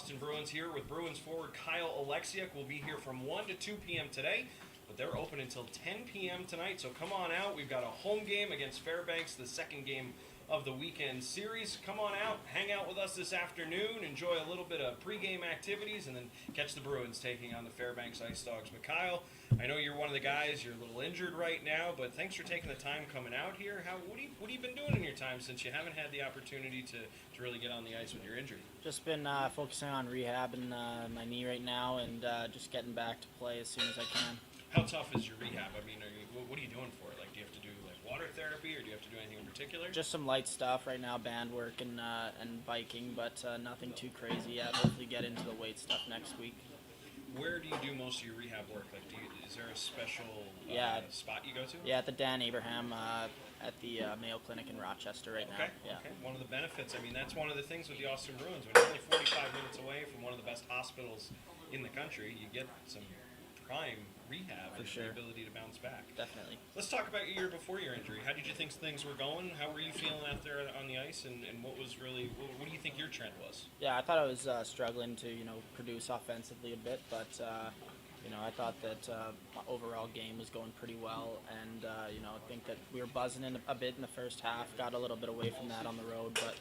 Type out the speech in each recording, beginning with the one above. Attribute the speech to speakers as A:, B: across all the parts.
A: Boston Bruins here with Bruins forward Kyle Oleksiuk. Will be here from 1 to 2 p.m. today, but they're open until 10 p.m. tonight, so come on out. We've got a home game against Fairbanks, the second game of the weekend series. Come on out, hang out with us this afternoon, enjoy a little bit of pregame activities, and then catch the Bruins taking on the Fairbanks Ice Dogs. But Kyle, I know you're one of the guys, you're a little injured right now, but thanks for taking the time coming out here. What have you been doing in your time since you haven't had the opportunity to really get on the ice with your injury?
B: Just been focusing on rehabbing my knee right now and just getting back to play as soon as I can.
A: How tough is your rehab? I mean, what are you doing for it? Like, do you have to do water therapy, or do you have to do anything in particular?
B: Just some light stuff right now, band work and biking, but nothing too crazy yet. Hopefully get into the weight stuff next week.
A: Where do you do most of your rehab work? Like, is there a special spot you go to?
B: Yeah, at the Dan Abraham at the Mayo Clinic in Rochester right now. Yeah.
A: Okay. One of the benefits, I mean, that's one of the things with the Austin Bruins. When you're only 45 minutes away from one of the best hospitals in the country, you get some prime rehab and the ability to bounce back.
B: Definitely.
A: Let's talk about your year before your injury. How did you think things were going? How were you feeling out there on the ice, and what do you think your trend was?
B: Yeah, I thought I was struggling to produce offensively a bit, but I thought that overall game was going pretty well, and I think that we were buzzing in a bit in the first half. Got a little bit away from that on the road, but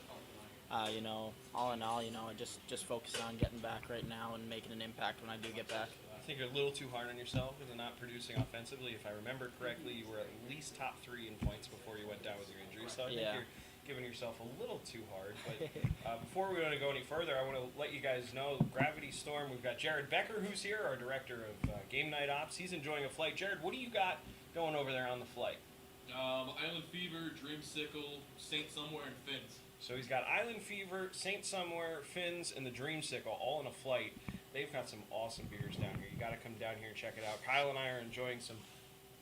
B: all in all, I just focusing on getting back right now and making an impact when I do get back.
A: I think you're a little too hard on yourself with not producing offensively. If I remember correctly, you were at least top 3 in points before you went down with your injury. So I think you're giving yourself a little too hard. But before we want to go any further, I want to let you guys know, Gravity Storm, we've got Jared Becker, who's here, our director of Game Night Ops. He's enjoying a flight. Jared, what do you got going over there on the flight?
C: Island Fever, Dreamsicle, Saint Somewhere, and Fins.
A: So he's got Island Fever, Saint Somewhere, Fins, and the Dreamsicle all in a flight. They've got some awesome beers down here. You got to come down here and check it out. Kyle and I are enjoying some.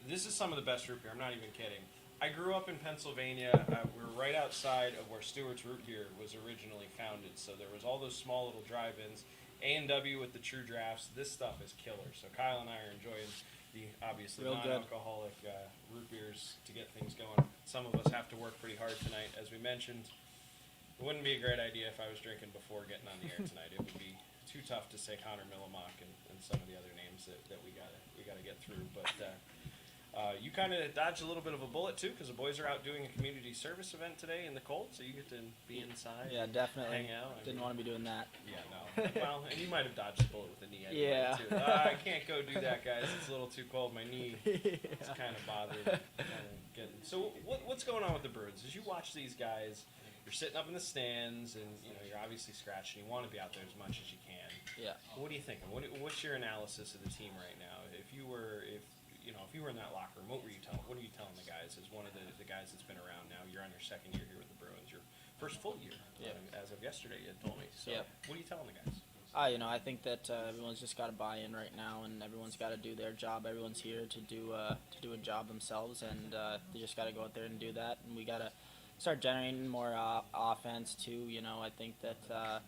A: This is some of the best root beer. I'm not even kidding. I grew up in Pennsylvania. We're right outside of where Stewart's Root Beer was originally founded. So there was all those small little drive-ins. A&W with the True Drafts. This stuff is killer. So Kyle and I are enjoying the obviously non-alcoholic root beers to get things going. Some of us have to work pretty hard tonight, as we mentioned. It wouldn't be a great idea if I was drinking before getting on the air tonight. It would be too tough to say Connor Millimock and some of the other names that we gotta get through. But you kind of dodged a little bit of a bullet too, because the boys are out doing a community service event today in the cold, so you get to be inside.
B: Yeah, definitely.
A: Hang out.
B: Didn't want to be doing that.
A: Yeah, no. Well, and you might have dodged a bullet with the knee anyway, too. I can't go do that, guys. It's a little too cold. My knee is kind of bothered. So what's going on with the Bruins? As you watch these guys, you're sitting up in the stands, and you're obviously scratching. You want to be out there as much as you can.
B: Yeah.
A: What are you thinking? What's your analysis of the team right now? If you were in that locker room, what are you telling the guys? As one of the guys that's been around now, you're on your second year here with the Bruins. Your first full year, as of yesterday, you had told me. So, what are you telling the guys?
B: I think that everyone's just got to buy in right now, and everyone's got to do their job. Everyone's here to do a job themselves, and they just got to go out there and do that. And we got to start generating more offense too. I think that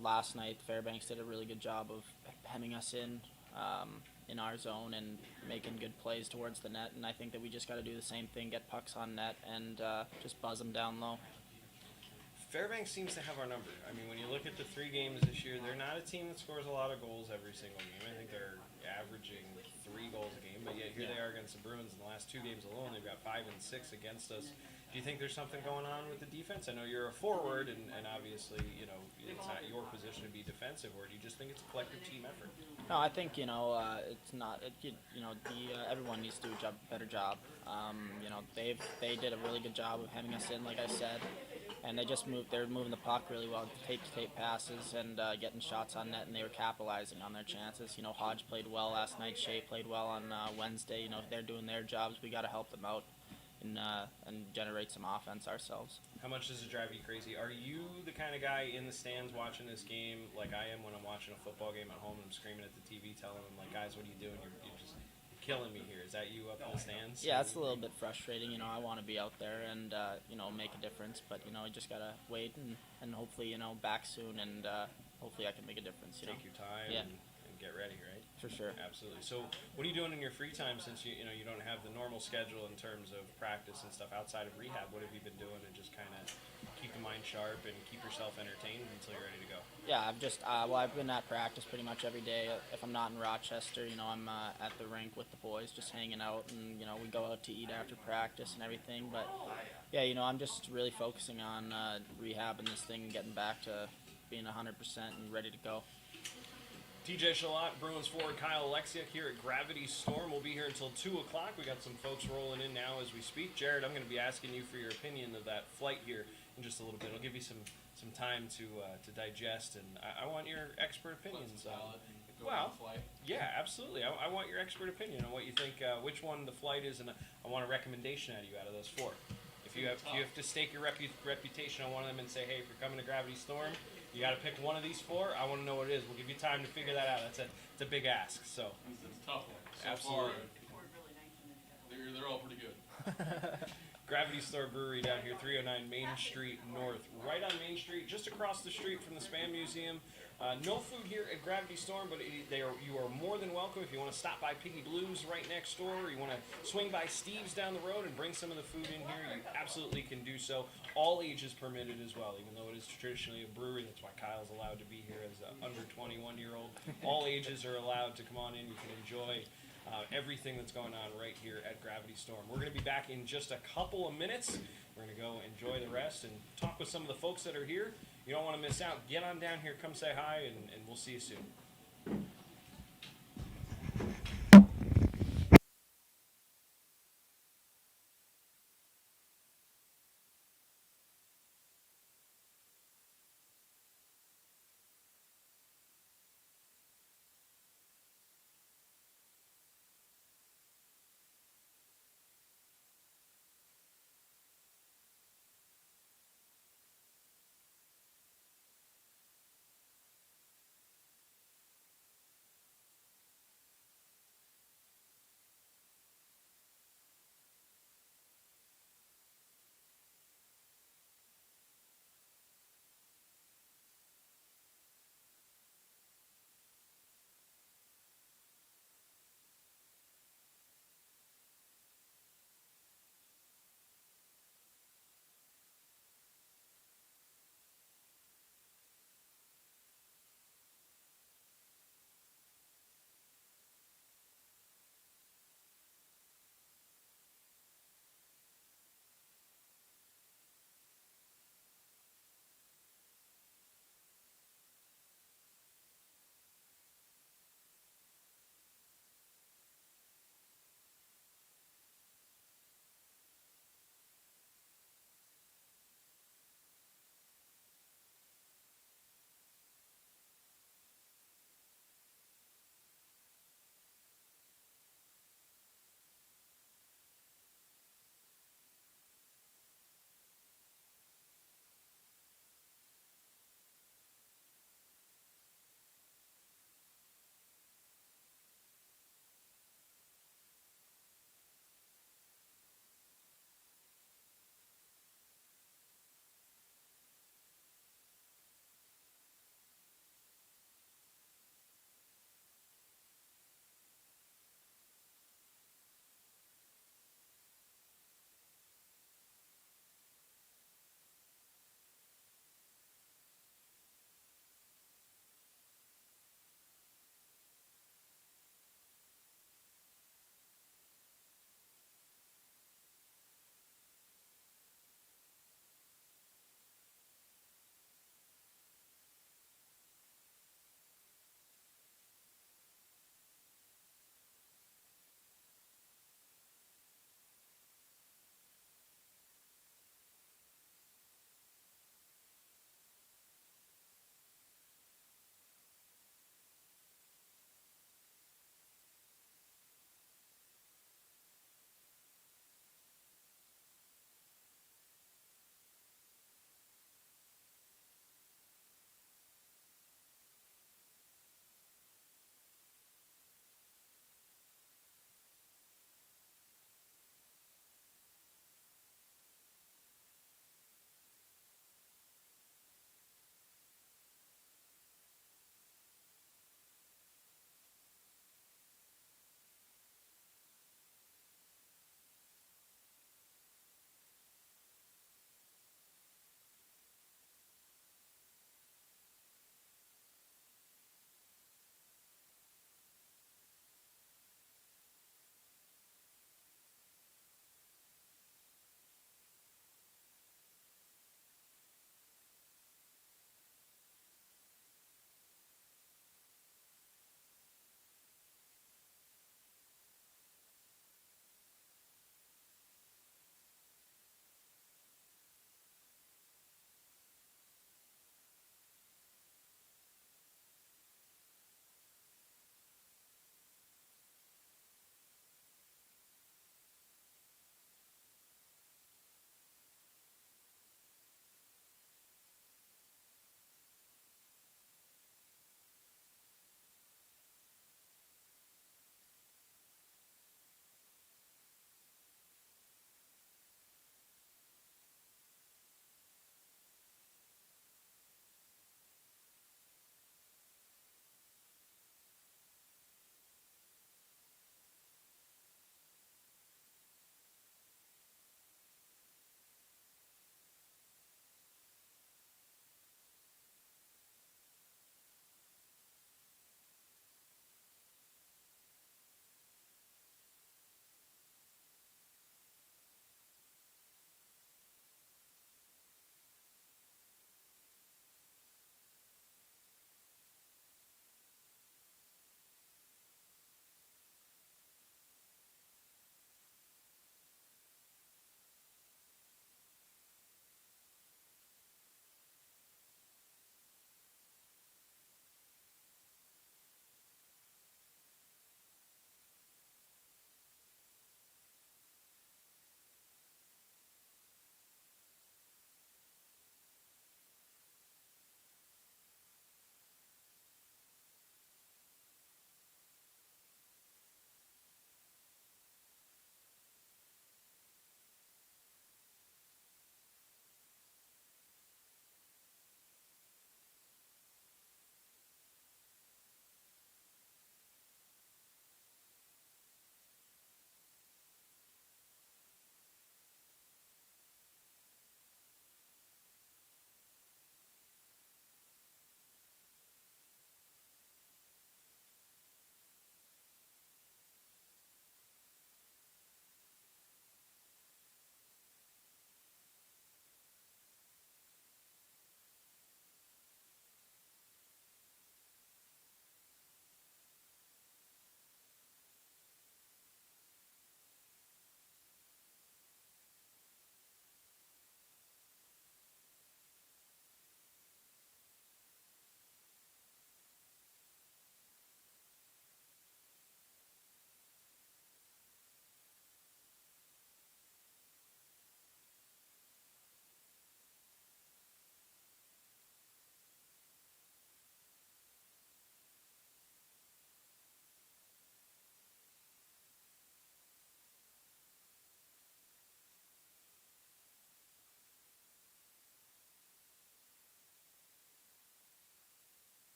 B: last night Fairbanks did a really good job of hemming us in our zone and making good plays towards the net. And I think that we just got to do the same thing, get pucks on net, and just buzz them down low.
A: Fairbanks seems to have our number. I mean, when you look at the 3 games this year, they're not a team that scores a lot of goals every single game. I think they're averaging 3 goals a game, but yet here they are against the Bruins in the last 2 games alone. They've got 5 and 6 against us. Do you think there's something going on with the defense? I know you're a forward, and obviously, it's not your position to be defensive, or do you just think it's a collective team effort?
B: No, I think it's not. Everyone needs to do a better job. They did a really good job of hemming us in, like I said, and they're moving the puck really well, tape passes and getting shots on net, and they were capitalizing on their chances. Hodge played well last night. Shea played well on Wednesday. They're doing their jobs. We got to help them out and generate some offense ourselves.
A: How much does it drive you crazy? Are you the kind of guy in the stands watching this game like I am when I'm watching a football game at home and I'm screaming at the TV telling them, like, guys, what are you doing? You're just killing me here. Is that you up in the stands?
B: Yeah, it's a little bit frustrating. I want to be out there and, make a difference. But, I just got to wait and hopefully, back soon, and hopefully I can make a difference.
A: Take your time and get ready, right?
B: For sure.
A: Absolutely. So what are you doing in your free time since you don't have the normal schedule in terms of practice and stuff outside of rehab? What have you been doing to just kind of keep keep the mind sharp and keep yourself entertained until you're ready to go?
B: Yeah, I've been at practice pretty much every day. If I'm not in Rochester, I'm at the rink with the boys, just hanging out, and we go out to eat after practice and everything. But yeah, I'm just really focusing on rehabbing this thing and getting back to being 100% and ready to go.
A: TJ Shalott, Bruins forward Kyle Oleksiuk here at Gravity Storm. We'll be here until 2 o'clock. We got some folks rolling in now as we speak. Jared, I'm going to be asking you for your opinion of that flight here in just a little bit. I'll give you some time to digest, and I want your expert opinions. Yeah, absolutely. I want your expert opinion on what you think, which one the flight is, and I want a recommendation out of you out of those 4. If you have to stake your reputation on one of them and say, hey, if you're coming to Gravity Storm, you got to pick one of these 4. I want to know what it is. We'll give you time to figure that out. It's a big ask. So
C: It's a tough one. So
A: absolutely.
C: far, they're all pretty good.
A: Gravity Store Brewery down here, 309 Main Street North, right on Main Street, just across the street from the Spam Museum. No food here at Gravity Storm, but you are more than welcome if you want to stop by Piggy Blues right next door, or you want to swing by Steve's down the road and bring some of the food in here. You absolutely can do so. All ages permitted as well, even though it is traditionally a brewery. That's why Kyle's allowed to be here as an under 21-year-old. All ages are allowed to come on in. You can enjoy everything that's going on right here at Gravity Storm. We're going to be back in just a couple of minutes. We're going to go enjoy the rest and talk with some of the folks that are here. You don't want to miss out. Get on down here, come say hi, and we'll see you soon.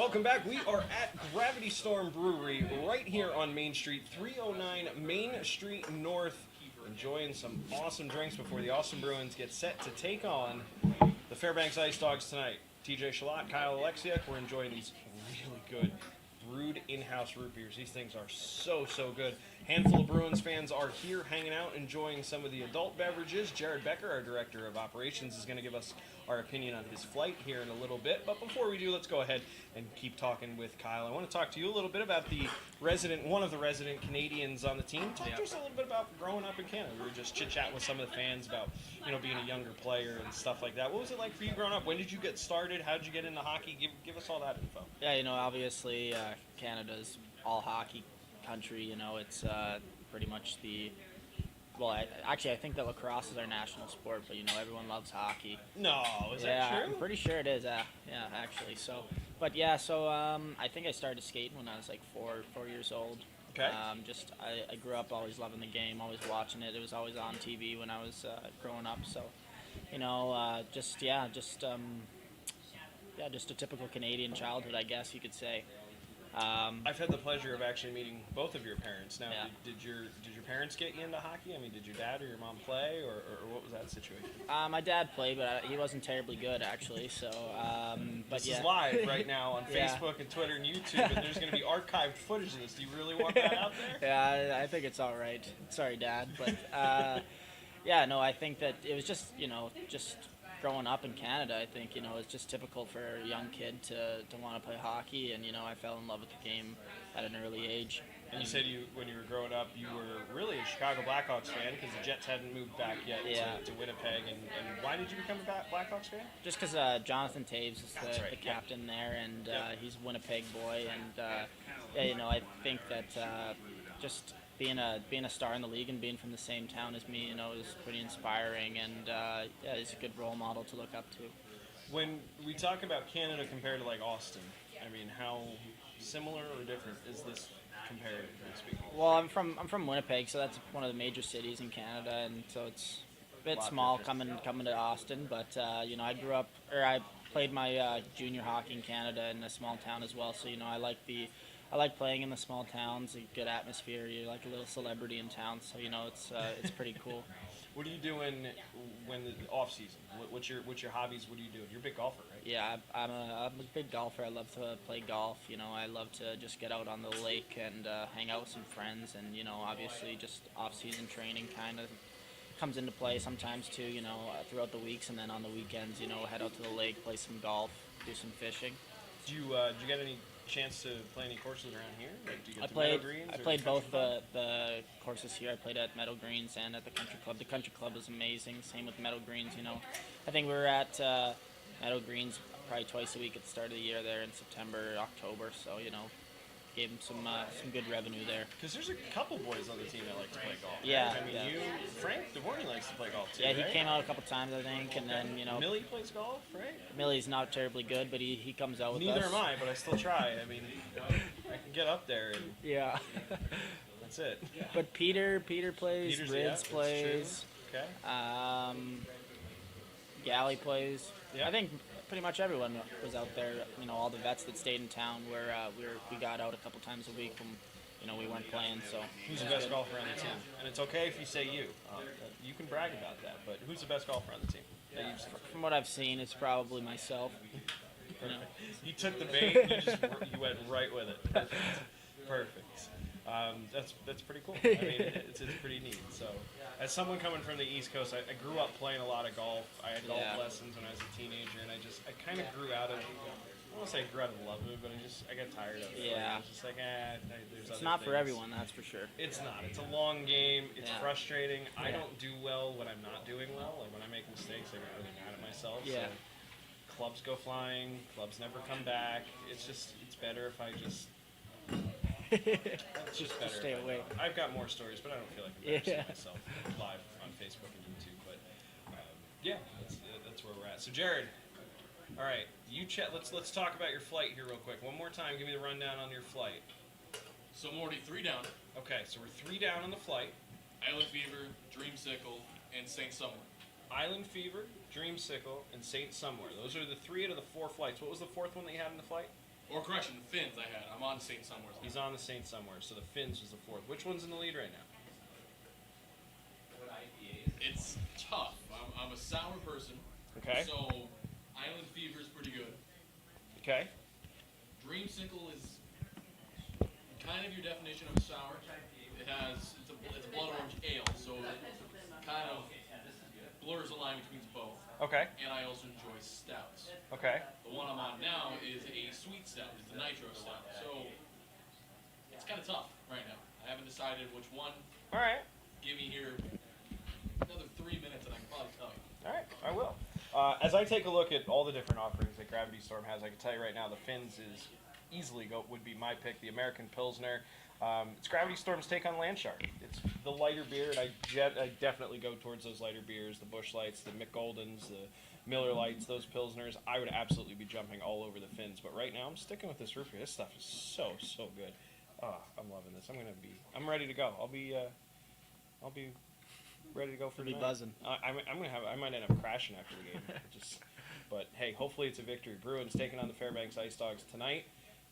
A: Welcome back. We are at Gravity Storm Brewery right here on Main Street, 309 Main Street North, enjoying some awesome drinks before the Austin Bruins get set to take on the Fairbanks Ice Dogs tonight. TJ Shalott, Kyle Oleksiuk, we're enjoying these really good brewed in-house root beers. These things are so good. Handful of Bruins fans are here hanging out, enjoying some of the adult beverages. Jared Becker, our director of operations, is going to give us our opinion on his flight here in a little bit. But before we do, let's go ahead and keep talking with Kyle. I want to talk to you a little bit about one of the resident Canadians on the team. Talk to us a little bit about growing up in Canada. We were just chit-chatting with some of the fans about, being a younger player and stuff like that. What was it like for you growing up? When did you get started? How did you get into hockey? Give us all that info.
B: Yeah, obviously Canada's all hockey country. It's pretty much I think that lacrosse is our national sport, but everyone loves hockey.
A: No, is that true?
B: I'm pretty sure it is. Yeah, actually. So I think I started skating when I was like four years old.
A: Okay.
B: I grew up always loving the game, always watching it. It was always on TV when I was growing up. So, just a typical Canadian childhood, I guess you could say.
A: I've had the pleasure of actually meeting both of your parents. Now,
B: Yeah.
A: did your parents get you into hockey? I mean, did your dad or your mom play, or what was that situation?
B: My dad played, but he wasn't terribly good, actually. So, but
A: This
B: yeah.
A: is live right now on
B: Yeah.
A: Facebook and Twitter and YouTube, and there's going to be archived footage of this. Do you really want that out there?
B: Yeah, I think it's all right. Sorry, Dad, but I think that it was just just growing up in Canada. I think it's just typical for a young kid to want to play hockey, and I fell in love with the game at an early age.
A: And you said when you were growing up, you were really a Chicago Blackhawks fan because the Jets hadn't moved back yet to Winnipeg. And why did you become a Blackhawks fan?
B: Just because Jonathan Taves is the captain there, and he's a Winnipeg boy, and I think that just being a star in the league and being from the same town as me, is pretty inspiring, and he's a good role model to look up to.
A: When we talk about Canada compared to like Austin, I mean, how similar or different is this comparatively speaking?
B: Well, I'm from Winnipeg, so that's one of the major cities in Canada, and so it's a bit small coming to Austin. But I played my junior hockey in Canada in a small town as well. So I like playing in the small towns. A good atmosphere. You're like a little celebrity in town. So it's pretty cool.
A: What are you doing when the off season? What's your hobbies? What are you doing? You're a big golfer, right?
B: Yeah, I'm a big golfer. I love to play golf. I love to just get out on the lake and hang out with some friends. And obviously, just off-season training kind of comes into play sometimes too. Throughout the weeks, and then on the weekends, head out to the lake, play some golf, do some fishing.
A: Did you get any chance to play any courses around here? Like, do you get to
B: I
A: Meadow Greens or
B: played
A: Country
B: both
A: Club?
B: the courses here. I played at Meadow Greens and at the Country Club. The Country Club was amazing. Same with Meadow Greens. I think we were at Meadow Greens probably twice a week at the start of the year there in September, October. So gave them some good revenue there.
A: Because there's a couple boys on the team that like to play golf.
B: Yeah,
A: Right? I mean,
B: yeah.
A: Frank DeVorney likes to play golf too.
B: Yeah, he
A: right?
B: came out a couple times I think, and then
A: Millie plays golf, right?
B: Millie's not terribly good, but he comes out with us.
A: Neither am I, but I still try. I mean, I can get up there, and
B: Yeah.
A: that's it.
B: But Peter plays,
A: Peter's,
B: Rids
A: that's
B: plays,
A: true. Okay.
B: Galley plays.
A: Yeah.
B: I think pretty much everyone was out there. All the vets that stayed in town we got out a couple times a week when we weren't playing. So
A: Who's the
B: it was
A: best
B: good.
A: golfer on the team? And it's okay if you say you. You can brag about that, but who's the best golfer on the team? That you've seen?
B: From what I've seen, it's probably myself.
A: You took the bait. You went right with it. Perfect. That's pretty cool. I mean, it's pretty neat. So, as someone coming from the East Coast, I grew up playing a lot of golf. I had golf
B: Yeah.
A: lessons when I was a teenager, and I kind of grew out of. I won't say I grew out of the love of it, but I got tired of it.
B: Yeah.
A: I was just like, there's
B: It's
A: other
B: not for
A: things.
B: everyone, that's for sure.
A: It's not. It's a long game. It's
B: Yeah.
A: frustrating. I
B: Yeah.
A: don't do well when I'm not doing well. Like when I make mistakes, I get really mad at myself.
B: Yeah.
A: So clubs go flying. Clubs never come back. It's better if I just. It's just better.
B: Stay
A: if I
B: away.
A: don't. I've got more stories, but I don't feel like embarrassing
B: Yeah.
A: myself live on Facebook and YouTube. But yeah, that's where we're at. So Jared, all right, let's talk about your flight here real quick. One more time, give me the rundown on your flight.
C: So I'm already 3 down.
A: Okay, so we're 3 down on the flight.
C: Island Fever, Dreamsicle, and Saint Somewhere.
A: Island Fever, Dreamsicle, and Saint Somewhere. Those are the 3 out of the 4 flights. What was the 4th one that you had in the flight?
C: Or correction, the Finns I had. I'm on St. Somewhere.
A: He's on the Saint somewhere, so the Finns was the fourth. Which one's in the lead right now?
C: It's tough. I'm a sour person.
A: Okay.
C: So Island Fever is pretty good.
A: Okay.
C: Dreamsicle is kind of your definition of a sour. It's a blood orange ale, so it kind of blurs the line between both.
A: Okay.
C: And I also enjoy stouts.
A: Okay.
C: The one I'm on now is a sweet stout. It's the nitro stout. So it's kind of tough right now. I haven't decided which one.
A: All right.
C: Give me here another 3 minutes and I can probably tell you.
A: All right. I will. As I take a look at all the different offerings that Gravity Storm has, I can tell you right now the Finns is would be my pick. The American Pilsner. It's Gravity Storm's take on Landshark. It's the lighter beer, and I definitely go towards those lighter beers, the Busch Lights, the McGoldens, the Miller Lights, those Pilsners. I would absolutely be jumping all over the Finns, but right now I'm sticking with this root beer. This stuff is so good. Oh, I'm loving this. I'm ready to go. I'll be ready to go for
B: You'll be
A: tonight.
B: buzzing.
A: I might end up crashing after the game. But hey, hopefully it's a victory. Bruins taking on the Fairbanks Ice Dogs tonight.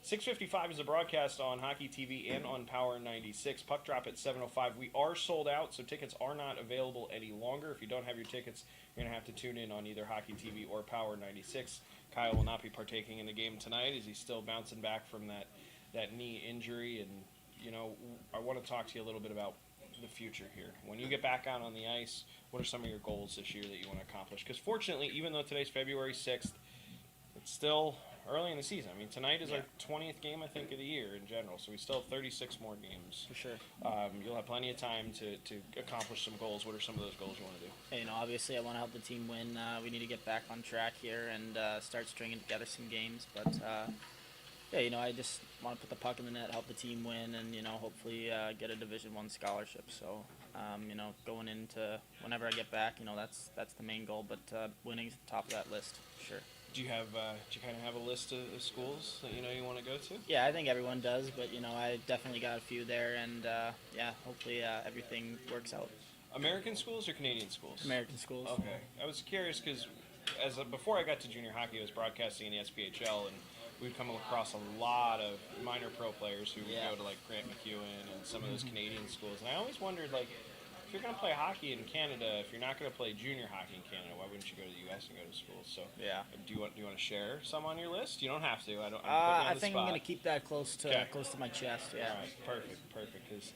A: 6:55 is a broadcast on Hockey TV and on Power 96. Puck drop at 7:05. We are sold out, so tickets are not available any longer. If you don't have your tickets, you're going to have to tune in on either Hockey TV or Power 96. Kyle will not be partaking in the game tonight as he's still bouncing back from that knee injury. And, I want to talk to you a little bit about the future here. When you get back out on the ice, what are some of your goals this year that you want to accomplish? Because fortunately, even though today's February 6th, it's still early in the season. I mean, tonight is our 20th game, I think, of the year in general, so we still have 36 more games.
B: For sure.
A: You'll have plenty of time to accomplish some goals. What are some of those goals you want to do?
B: Hey, obviously I want to help the team win. We need to get back on track here and start stringing together some games. But, I just want to put the puck in the net, help the team win, and, hopefully get a Division I scholarship. So, going into whenever I get back, that's the main goal. But winning's the top of that list, for sure.
A: Do you kind of have a list of schools that you want to go to?
B: Yeah, I think everyone does, but I definitely got a few there, and hopefully everything works out.
A: American schools or Canadian schools?
B: American schools.
A: Okay, I was curious because before I got to junior hockey, I was broadcasting in the SPHL, and we'd come across a lot of minor pro players who would go to like Grant McEwen and some of those Canadian schools, and I always wondered if you're going to play hockey in Canada, if you're not going to play junior hockey in Canada, why wouldn't you go to the U.S. and go to school? So, do you want to share some on your list? You don't have to.
B: I think I'm going to keep that close to my chest. Yeah.
A: All right, perfect. Because,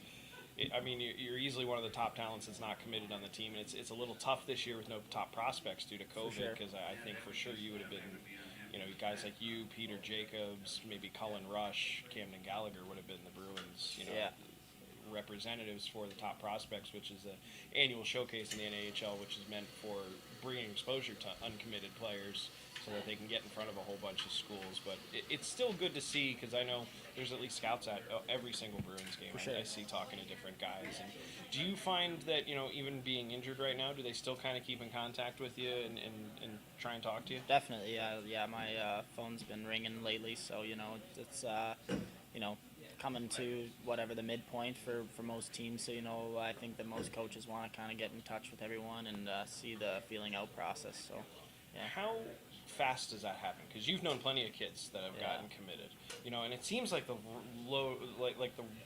A: you're easily one of the top talents that's not committed on the team, and it's a little tough this year with no top prospects due to COVID. Because I think for sure you would have been, guys like you, Peter Jacobs, maybe Cullen Rush, Camden Gallagher would have been the Bruins. Representatives for the top prospects, which is the annual showcase in the NAHL, which is meant for bringing exposure to uncommitted players so that they can get in front of a whole bunch of schools. But it's still good to see because I know there's at least scouts at every single Bruins game.
B: For sure.
A: I see talking to different guys. And do you find that, even being injured right now, do they still kind of keep in contact with you and try and talk to you?
B: Definitely, yeah. My phone's been ringing lately, so, it's, coming to whatever the midpoint for most teams. So, I think that most coaches want to kind of get in touch with everyone and see the feeling out process. So, yeah.
A: How fast does that happen? Because you've known plenty of kids that have gotten committed, and it seems like the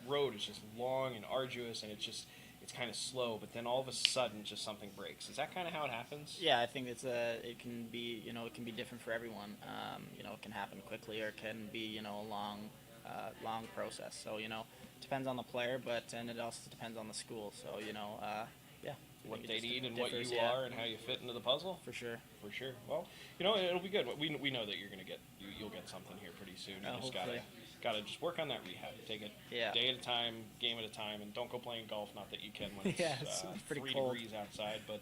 A: road is just long and arduous, and it's kind of slow. But then all of a sudden, just something breaks. Is that kind of how it happens?
B: Yeah, I think it can be it can be different for everyone. It can happen quickly or it can be a long process. So it depends on the player, and it also depends on the school. So
A: what they need and what you are and how you fit into the puzzle.
B: For sure.
A: Well, it'll be good. We know that you're gonna you'll get something here pretty soon. You just gotta just work on that rehab. Take it day at a time, game at a time, and don't go playing golf. Not that you can when it's
B: pretty
A: 3
B: cold.
A: degrees outside, but.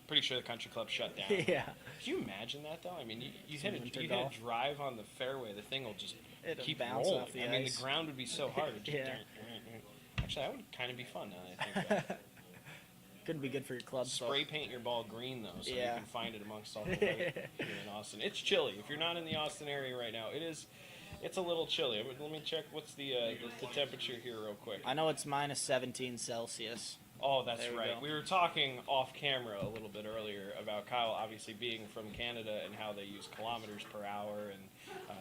A: Pretty sure the country club shut down.
B: Yeah.
A: Can you imagine that though? I mean, you hit a drive on the fairway, the thing will just keep
B: bounce
A: rolling.
B: off the
A: I mean,
B: ice.
A: the ground would be so hard. Actually, that would kind of be fun now that I think about it.
B: Couldn't be good for your club.
A: Spray paint your ball green though, so you can find it amongst all the white here in Austin. It's chilly. If you're not in the Austin area right now, it's a little chilly. Let me check what's the temperature here real quick.
B: I know it's minus 17 Celsius.
A: Oh, that's
B: There we
A: right.
B: go.
A: We were talking off camera a little bit earlier about Kyle obviously being from Canada and how they use kilometers per hour and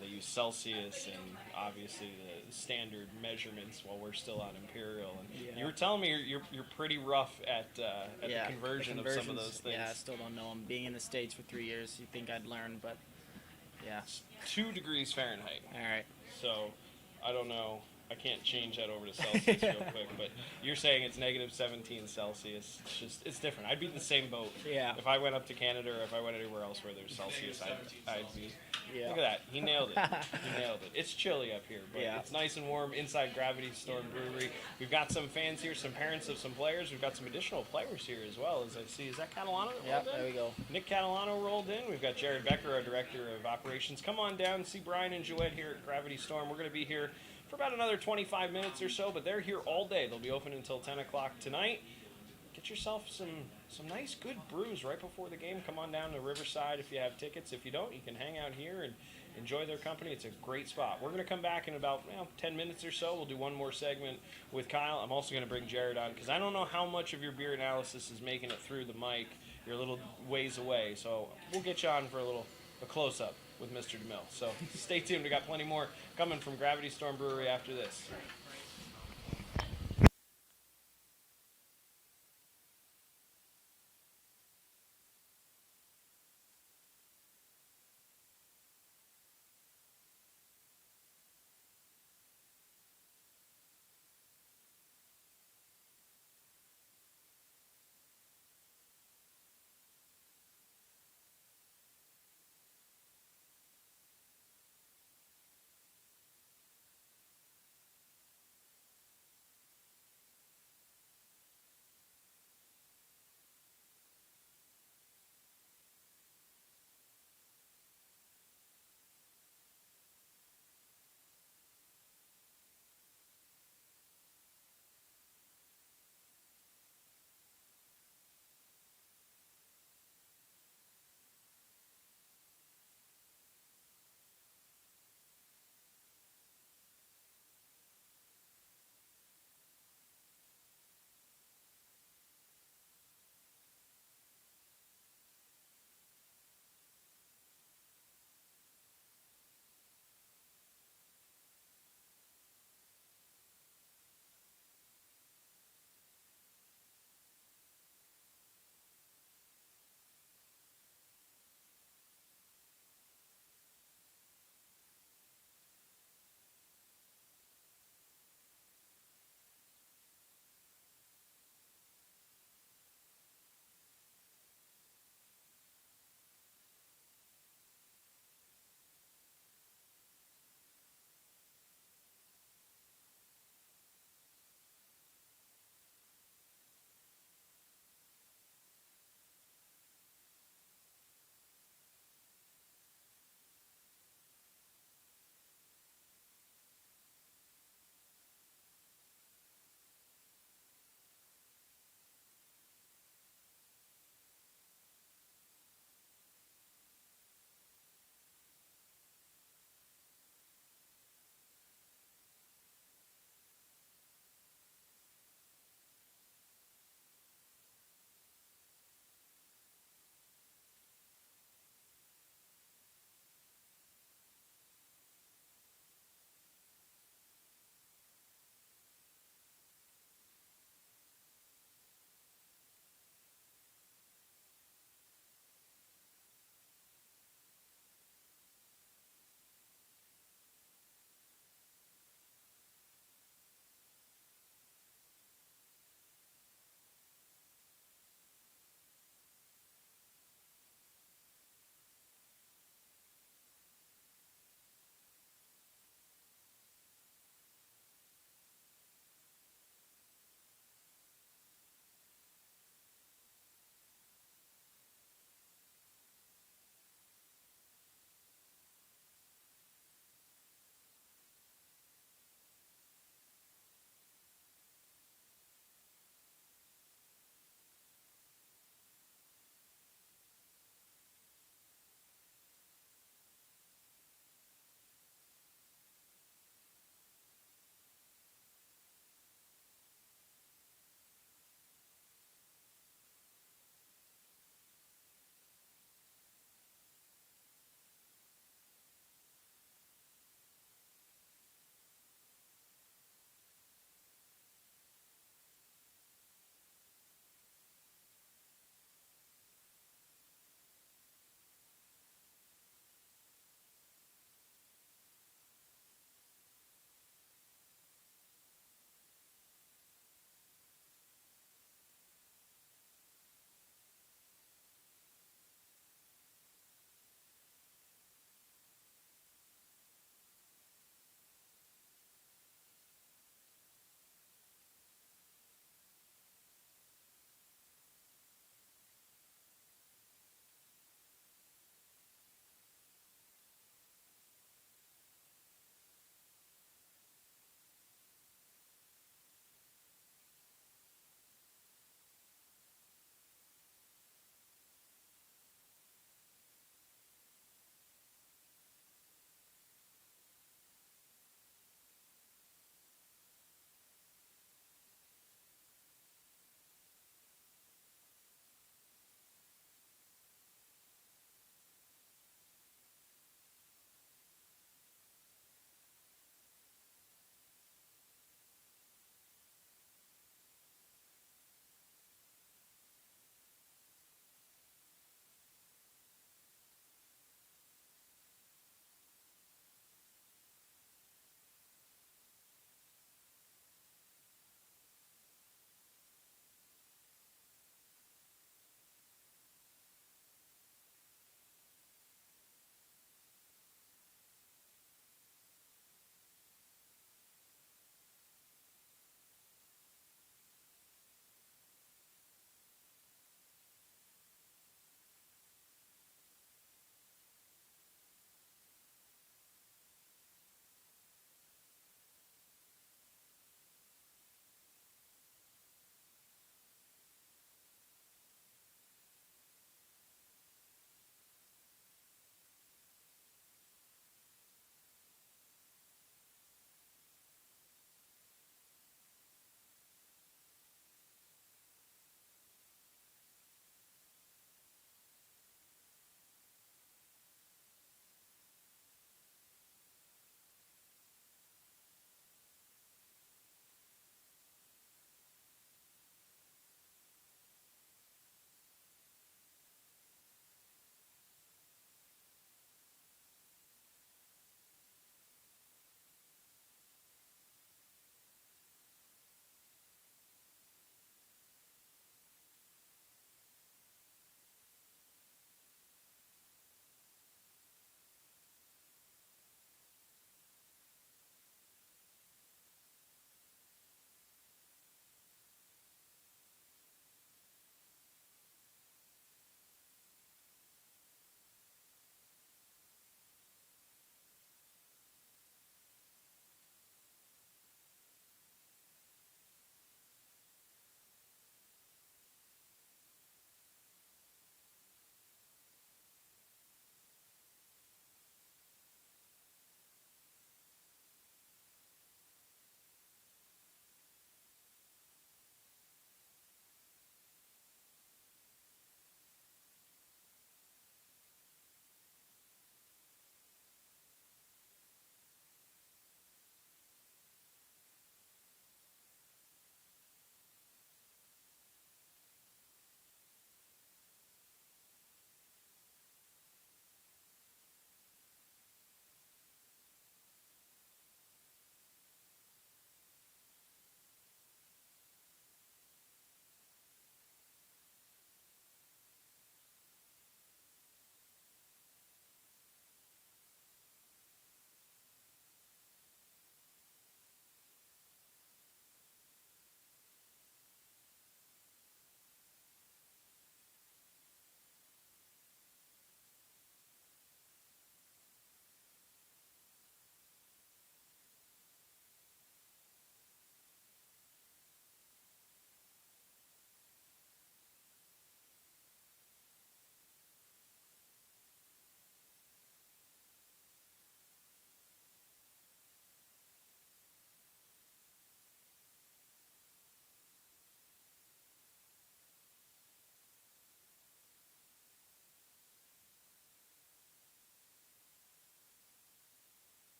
A: they use Celsius and obviously the standard measurements while we're still on Imperial. And
B: Yeah.
A: you were telling me you're pretty rough at
B: Yeah,
A: the conversion of some of those things.
B: Yeah, I still don't know them. Being in the States for 3 years, you think I'd learn, but yeah.
A: 2 degrees Fahrenheit.
B: All right.
A: So I don't know. I can't change that over to Celsius real quick, but you're saying it's negative 17 Celsius. It's different. I'd be in the same boat.
B: Yeah.
A: If I went up to Canada or if I went anywhere else where there's Celsius, I'd be.
B: Yeah.
A: Look at that. He nailed it. He nailed it. It's chilly up here, but
B: Yeah.
A: it's nice and warm inside Gravity Storm Brewery. We've got some fans here, some parents of some players. We've got some additional players here as well, as I see. Is that Catalano that
B: Yeah,
A: rolled in?
B: there we go.
A: Nick Catalano rolled in. We've got Jared Becker, our director of operations. Come on down, see Brian and Jouette here at Gravity Storm. We're going to be here for about another 25 minutes or so, but they're here all day. They'll be open until 10 o'clock tonight. Get yourself some nice, good brews right before the game. Come on down to Riverside if you have tickets. If you don't, you can hang out here and enjoy their company. It's a great spot. We're going to come back in about 10 minutes or so. We'll do one more segment with Kyle. I'm also going to bring Jared on because I don't know how much of your beer analysis is making it through the mic. You're a little ways away, so we'll get you on for a close-up with Mr. DeMille. So stay tuned. We got plenty more coming from Gravity Storm Brewery after this.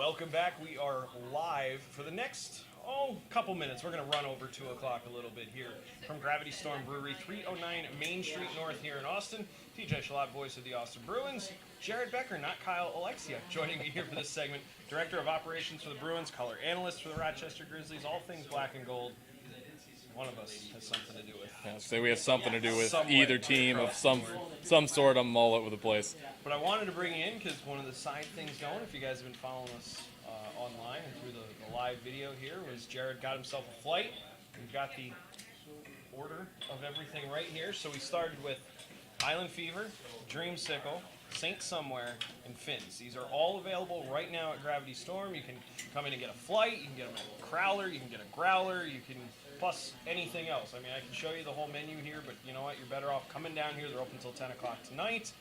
A: Welcome back. We are live for the next, couple minutes. We're going to run over 2 o'clock a little bit here from Gravity Storm Brewery, 309 Main Street North here in Austin. TJ Shalott, voice of the Austin Bruins. Jared Becker, not Kyle Oleksiuk, joining me here for this segment. Director of Operations for the Bruins, color analyst for the Rochester Grizzlies, all things black and gold. One of us has something to do with.
D: Yeah, say we have something to do with
A: Somewhat
D: either team of
A: across
D: some
A: the board.
D: some sort. I'm all over the place.
A: But I wanted to bring you in because one of the side things going, if you guys have been following us online and through the live video here, was Jared got himself a flight. We've got the order of everything right here. So we started with Island Fever, Dreamsicle, Saint Somewhere, and Fins. These are all available right now at Gravity Storm. You can come in and get a flight. You can get them at a Crowler. You can get a Growler. You can plus anything else. I mean, I can show you the whole menu here, but you know what? You're better off coming down here. They're open until 10 o'clock tonight.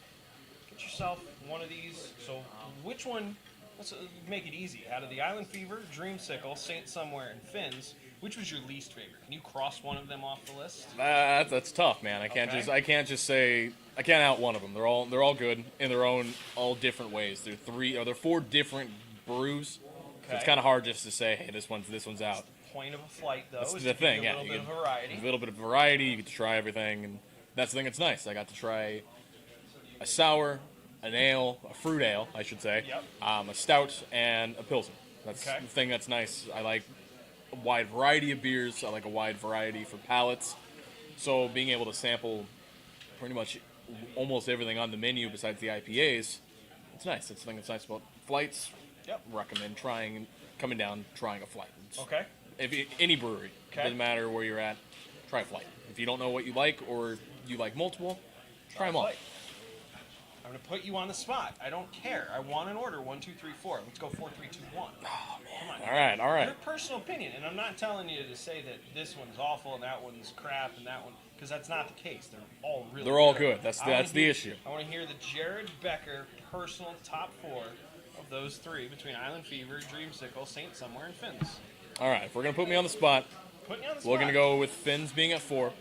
A: Get yourself one of these. So which one, let's make it easy. Out of the Island Fever, Dreamsicle, Saint Somewhere, and Fins, which was your least favorite? Can you cross one of them off the list?
D: That's tough, man. I can't just say I can't out one of them. They're all good in their own all different ways. They're 4 different brews. So it's kind of hard just to say, hey, this one's out.
A: Point of a flight, though,
D: That's
A: is
D: the
A: to
D: thing,
A: give you
D: yeah.
A: a little bit of variety.
D: A little bit of variety. You get to try everything, and that's the thing that's nice. I got to try a sour, an ale, a fruit ale, I should say,
A: Yep.
D: a stout, and a pilsner. That's
A: Okay.
D: the thing that's nice. I like a wide variety of beers. I like a wide variety for palates. So being able to sample pretty much almost everything on the menu besides the IPAs, it's nice. That's the thing that's nice about flights.
A: Yep.
D: Recommend coming down, trying a flight.
A: Okay.
D: Any brewery,
A: Okay.
D: doesn't matter where you're at, try a flight. If you don't know what you like or you like multiple, try them all.
A: Flight. I'm going to put you on the spot. I don't care. I want an order. 1, 2, 3, 4. Let's go 4, 3, 2, 1. Oh, man. Come on.
D: All right.
A: Your personal opinion, and I'm not telling you to say that this one's awful and that one's crap and that one, because that's not the case. They're all really
D: They're all good. That's
A: I wanna
D: the
A: hear-
D: issue.
A: I want to hear the Jared Becker personal top 4 of those 3 between Island Fever, Dreamsicle, Saint Somewhere, and Fins.
D: All right, if we're going to put me on the spot,
A: Putting you on the
D: we're
A: spot.
D: going to go with Fins being at 4,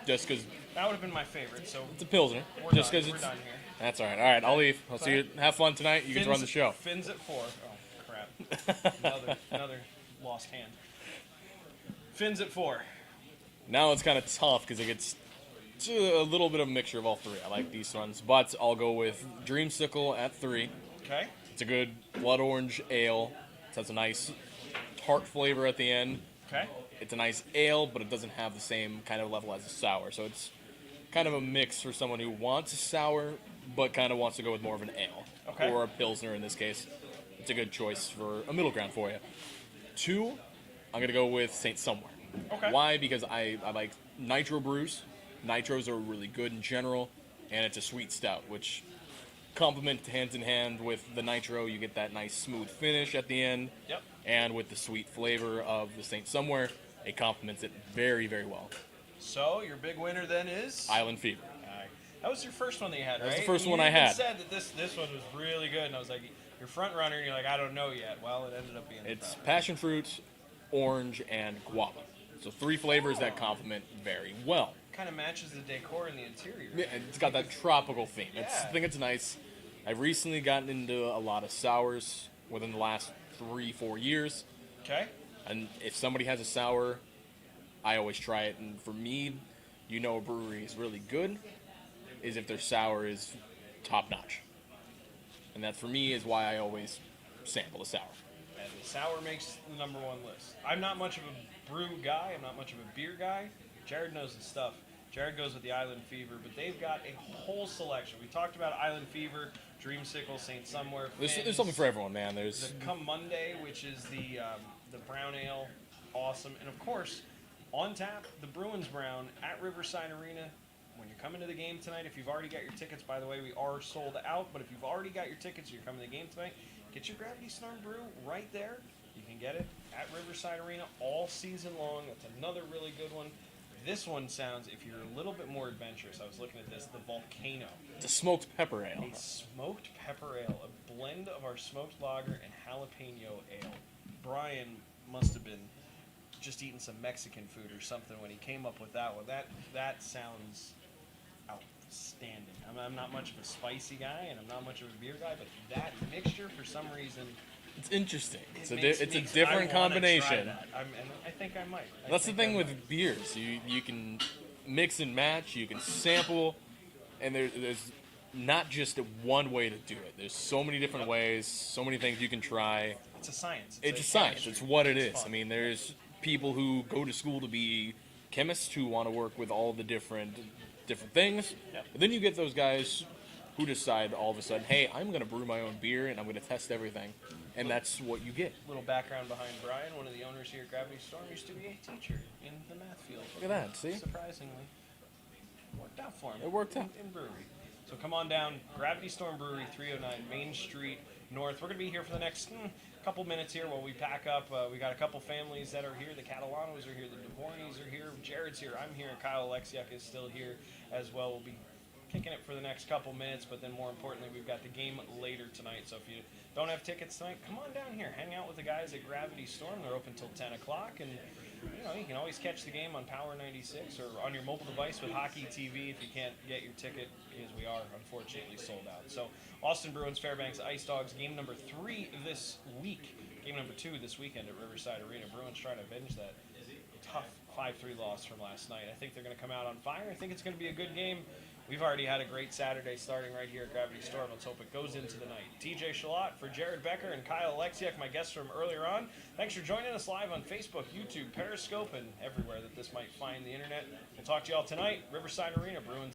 D: just because
A: That would have been my favorite, so
D: it's a Pilsner.
A: we're
D: Just
A: done.
D: because
A: We're
D: it's...
A: done here.
D: That's all right. All right, I'll leave. I'll see you. Have fun tonight. You get to run the show.
A: Fins at 4. Oh, crap. another lost hand. Fins at 4.
D: Now it's kind of tough because it gets to a little bit of a mixture of all 3. I like these ones, but I'll go with Dreamsicle at 3.
A: Okay.
D: It's a good blood orange ale. It has a nice tart flavor at the end.
A: Okay.
D: It's a nice ale, but it doesn't have the same kind of level as a sour. So it's kind of a mix for someone who wants a sour, but kind of wants to go with more of an ale.
A: Okay.
D: Or a pilsner in this case. It's a good choice for a middle ground for you. 2, I'm going to go with Saint Somewhere.
A: Okay.
D: Why? Because I like nitro brews. Nitros are really good in general, and it's a sweet stout, which complement hand in hand with the nitro. You get that nice smooth finish at the end.
A: Yep.
D: And with the sweet flavor of the Saint Somewhere, it complements it very, very well.
A: So your big winner then is
D: Island Fever.
A: Alright. That was your first one that you had, right?
D: was the first
A: You
D: one I
A: even
D: had.
A: said that this one was really good, and I was like, your front runner, and you're like, I don't know yet. Well, it ended up being. the
D: It's
A: top.
D: passion fruit, orange, and guava. So 3 flavors that complement very well.
A: Kind of matches the decor in the interior.
D: Yeah, and it's got that tropical theme. I
A: Yeah.
D: think it's nice. I've recently gotten into a lot of sours within the last 3-4 years.
A: Okay.
D: And if somebody has a sour, I always try it. And for me, a brewery is really good is if their sour is top notch. And that for me is why I always sample a sour.
A: And the sour makes the number 1 list. I'm not much of a brew guy. I'm not much of a beer guy. Jared knows his stuff. Jared goes with the Island Fever, but they've got a whole selection. We talked about Island Fever, Dreamsicle, Saint Somewhere.
D: There's something for everyone, man. There's
A: The Come Monday, which is the brown ale, awesome, and of course, on tap the Bruins Brown at Riverside Arena. When you're coming to the game tonight, if you've already got your tickets, by the way, we are sold out. But if you've already got your tickets, you're coming to the game tonight. Get your Gravity Storm Brew right there. You can get it at Riverside Arena all season long. That's another really good one. This one sounds, if you're a little bit more adventurous, I was looking at this, the Volcano.
D: it's a smoked pepper ale.
A: A smoked pepper ale, a blend of our smoked lager and jalapeno ale. Brian must have been just eating some Mexican food or something when he came up with that one. That sounds outstanding. I'm not much of a spicy guy, and I'm not much of a beer guy, but that mixture, for some reason,
D: It's interesting. It's a
A: Makes-
D: it's a
A: makes-
D: different
A: I wanna try
D: combination.
A: that. And I think I might.
D: That's the thing with beers. You can mix and match. You can sample, and there's not just one way to do it. There's so many different ways. So many things you can try.
A: It's a science.
D: It's a science.
A: chemistry.
D: It's what it
A: It's
D: is.
A: fun.
D: I mean, there's people who go to school to be chemists who want to work with all the different things.
A: Yep.
D: But then you get those guys who decide all of a sudden, hey, I'm going to brew my own beer and I'm going to test everything, and that's what you get.
A: Little background behind Brian, one of the owners here at Gravity Storm, used to be a teacher in the math field.
D: Look at that. See,
A: Surprisingly, worked out for him.
D: It worked out.
A: in brewery. So come on down, Gravity Storm Brewery, 309 Main Street North. We're gonna be here for the next couple minutes here while we pack up. We got a couple families that are here. The Catalanos are here. The DeBornis are here. Jared's here. I'm here. Kyle Oleksiuk is still here as well. We'll be kicking it for the next couple minutes, but then more importantly, we've got the game later tonight. So if you don't have tickets tonight, come on down here. Hang out with the guys at Gravity Storm. They're open till 10 o'clock, and you can always catch the game on Power 96 or on your mobile device with Hockey TV if you can't get your ticket, because we are unfortunately sold out. So Austin Bruins, Fairbanks Ice Dogs, game number 3 this week. Game number 2 this weekend at Riverside Arena. Bruins trying to avenge that tough 5-3 loss from last night. I think they're going to come out on fire. I think it's going to be a good game. We've already had a great Saturday starting right here at Gravity Storm. Let's hope it goes into the night. TJ Shalott for Jared Becker and Kyle Oleksiuk, my guests from earlier on. Thanks for joining us live on Facebook, YouTube, Periscope, and everywhere that this might find the internet. We'll talk to you all tonight. Riverside Arena, Bruins.